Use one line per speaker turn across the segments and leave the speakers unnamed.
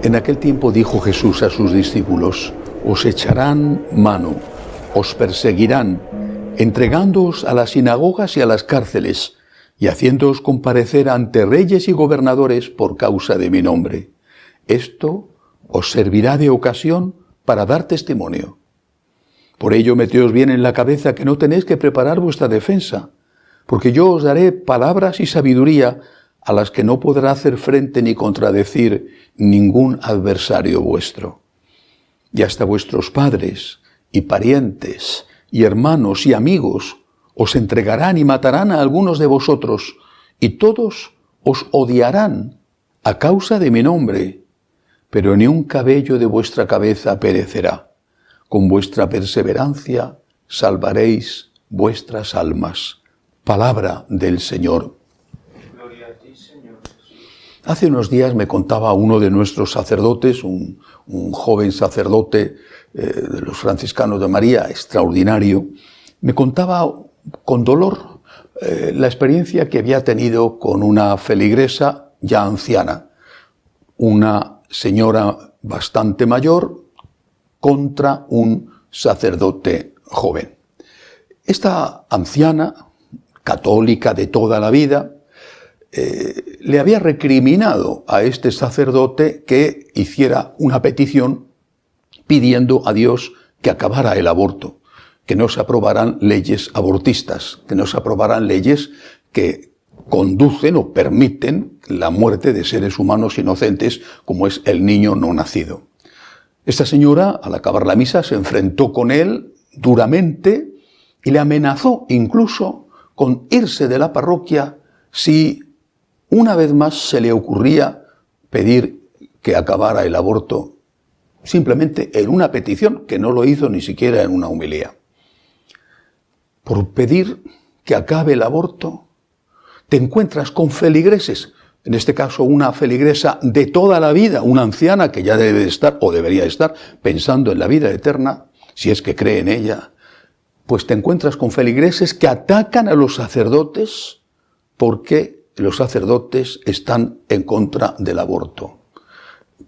En aquel tiempo dijo Jesús a sus discípulos: os echarán mano, os perseguirán, entregándoos a las sinagogas y a las cárceles, y haciéndoos comparecer ante reyes y gobernadores por causa de mi nombre. Esto os servirá de ocasión para dar testimonio. Por ello meteos bien en la cabeza que no tenéis que preparar vuestra defensa, porque yo os daré palabras y sabiduría a las que no podrá hacer frente ni contradecir ningún adversario vuestro. Y hasta vuestros padres y parientes y hermanos y amigos os entregarán y matarán a algunos de vosotros, y todos os odiarán a causa de mi nombre, pero ni un cabello de vuestra cabeza perecerá. Con vuestra perseverancia salvaréis vuestras almas. Palabra del Señor.
Gloria a ti, Señor Jesús.
Hace unos días me contaba uno de nuestros sacerdotes, un joven sacerdote de los franciscanos de María, extraordinario, me contaba con dolor la experiencia que había tenido con una feligresa ya anciana, una señora bastante mayor contra un sacerdote joven. Esta anciana, católica de toda la vida, le había recriminado a este sacerdote que hiciera una petición pidiendo a Dios que acabara el aborto, que no se aprobaran leyes abortistas, que no se aprobaran leyes que conducen o permiten la muerte de seres humanos inocentes como es el niño no nacido. Esta señora, al acabar la misa, se enfrentó con él duramente y le amenazó incluso con irse de la parroquia si una vez más se le ocurría pedir que acabara el aborto simplemente en una petición, que no lo hizo ni siquiera en una homilía. Por pedir que acabe el aborto, te encuentras con feligreses, en este caso una feligresa de toda la vida, una anciana que ya debe estar o debería estar pensando en la vida eterna, si es que cree en ella, pues te encuentras con feligreses que atacan a los sacerdotes porque los sacerdotes están en contra del aborto.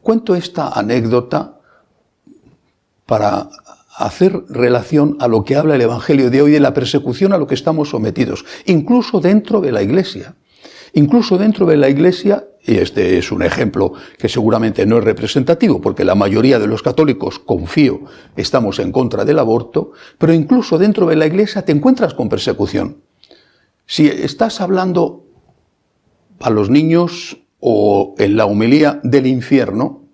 Cuento esta anécdota para hacer relación a lo que habla el Evangelio de hoy de la persecución a lo que estamos sometidos, incluso dentro de la Iglesia. Incluso dentro de la Iglesia, y este es un ejemplo que seguramente no es representativo, porque la mayoría de los católicos, confío, estamos en contra del aborto, pero incluso dentro de la Iglesia te encuentras con persecución. Si estás hablando a los niños o en la homilía del infierno,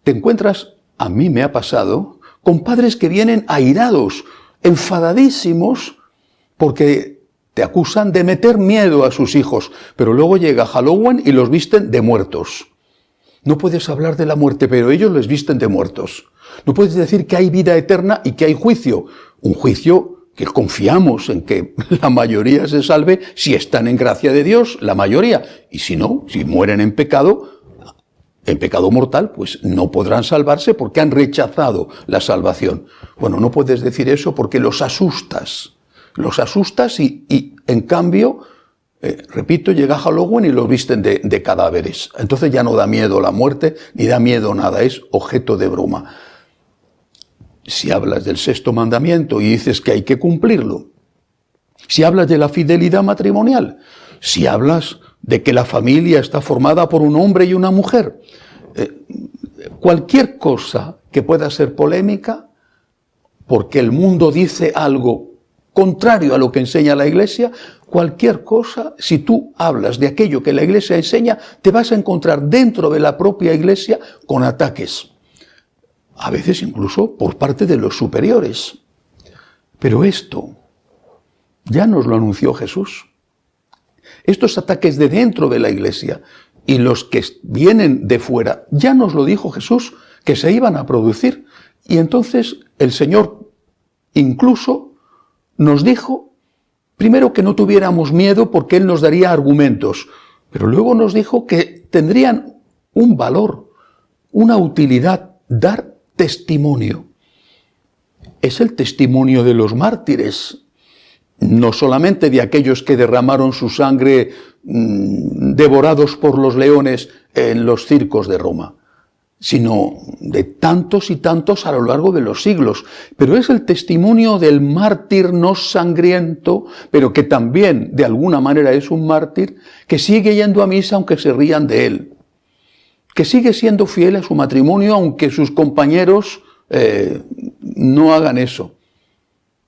te encuentras, a mí me ha pasado, con padres que vienen airados, enfadadísimos, porque te acusan de meter miedo a sus hijos, pero luego llega Halloween y los visten de muertos. No puedes hablar de la muerte, pero ellos les visten de muertos. No puedes decir que hay vida eterna y que hay juicio. Un juicio que confiamos en que la mayoría se salve si están en gracia de Dios, la mayoría. Y si no, si mueren en pecado mortal, pues no podrán salvarse porque han rechazado la salvación. Bueno, no puedes decir eso porque los asustas y en cambio, repito, llega Halloween y los visten de cadáveres. Entonces ya no da miedo la muerte, ni da miedo nada, es objeto de broma. Si hablas del sexto mandamiento y dices que hay que cumplirlo, si hablas de la fidelidad matrimonial, si hablas de que la familia está formada por un hombre y una mujer, cualquier cosa que pueda ser polémica, porque el mundo dice algo contrario a lo que enseña la Iglesia, cualquier cosa, si tú hablas de aquello que la Iglesia enseña, te vas a encontrar dentro de la propia Iglesia con ataques, a veces incluso por parte de los superiores. Pero esto ya nos lo anunció Jesús. Estos ataques de dentro de la Iglesia y los que vienen de fuera, ya nos lo dijo Jesús, que se iban a producir. Y entonces el Señor incluso nos dijo, primero que no tuviéramos miedo porque Él nos daría argumentos, pero luego nos dijo que tendrían un valor, una utilidad, dar testimonio. Es el testimonio de los mártires, no solamente de aquellos que derramaron su sangre devorados por los leones en los circos de Roma. sino de tantos y tantos a lo largo de los siglos. Pero es el testimonio del mártir no sangriento, pero que también de alguna manera es un mártir, que sigue yendo a misa aunque se rían de él, que sigue siendo fiel a su matrimonio aunque sus compañeros no hagan eso,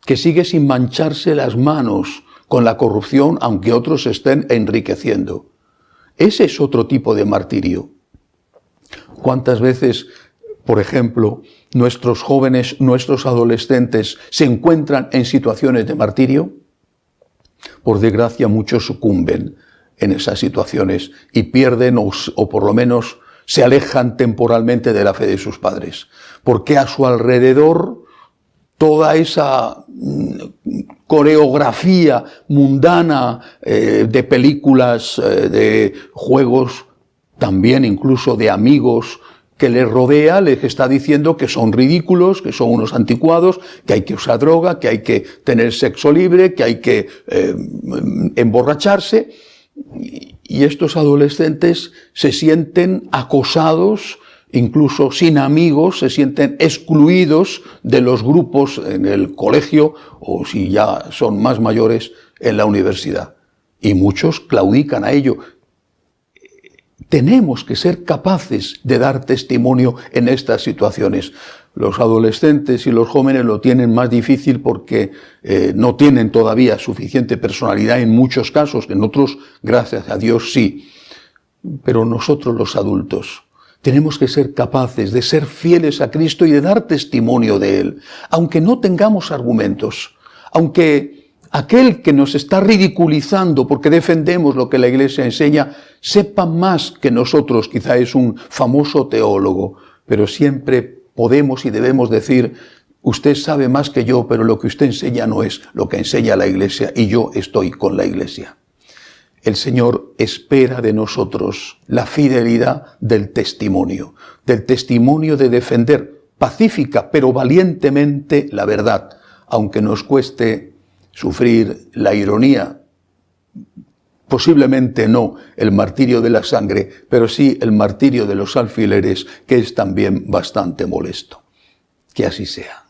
que sigue sin mancharse las manos con la corrupción aunque otros se estén enriqueciendo. Ese es otro tipo de martirio. ¿Cuántas veces, por ejemplo, nuestros jóvenes, nuestros adolescentes se encuentran en situaciones de martirio? Por desgracia, muchos sucumben en esas situaciones y pierden o por lo menos se alejan temporalmente de la fe de sus padres, porque a su alrededor toda esa coreografía mundana de películas, de juegos, también incluso de amigos que les rodea, les está diciendo que son ridículos, que son unos anticuados, que hay que usar droga, que hay que tener sexo libre, que hay que emborracharse. Y estos adolescentes se sienten acosados, incluso sin amigos, se sienten excluidos de los grupos en el colegio o si ya son más mayores en la universidad. Y muchos claudican a ello. Tenemos que ser capaces de dar testimonio en estas situaciones. Los adolescentes y los jóvenes lo tienen más difícil porque no tienen todavía suficiente personalidad en muchos casos, en otros, gracias a Dios, sí. Pero nosotros los adultos tenemos que ser capaces de ser fieles a Cristo y de dar testimonio de Él, aunque no tengamos argumentos, aunque aquel que nos está ridiculizando porque defendemos lo que la Iglesia enseña, sepa más que nosotros, quizá es un famoso teólogo, pero siempre podemos y debemos decir, usted sabe más que yo, pero lo que usted enseña no es lo que enseña la Iglesia y yo estoy con la Iglesia. El Señor espera de nosotros la fidelidad del testimonio de defender pacífica pero valientemente la verdad, aunque nos cueste sufrir la ironía, posiblemente no el martirio de la sangre, pero sí el martirio de los alfileres, que es también bastante molesto. Que así sea.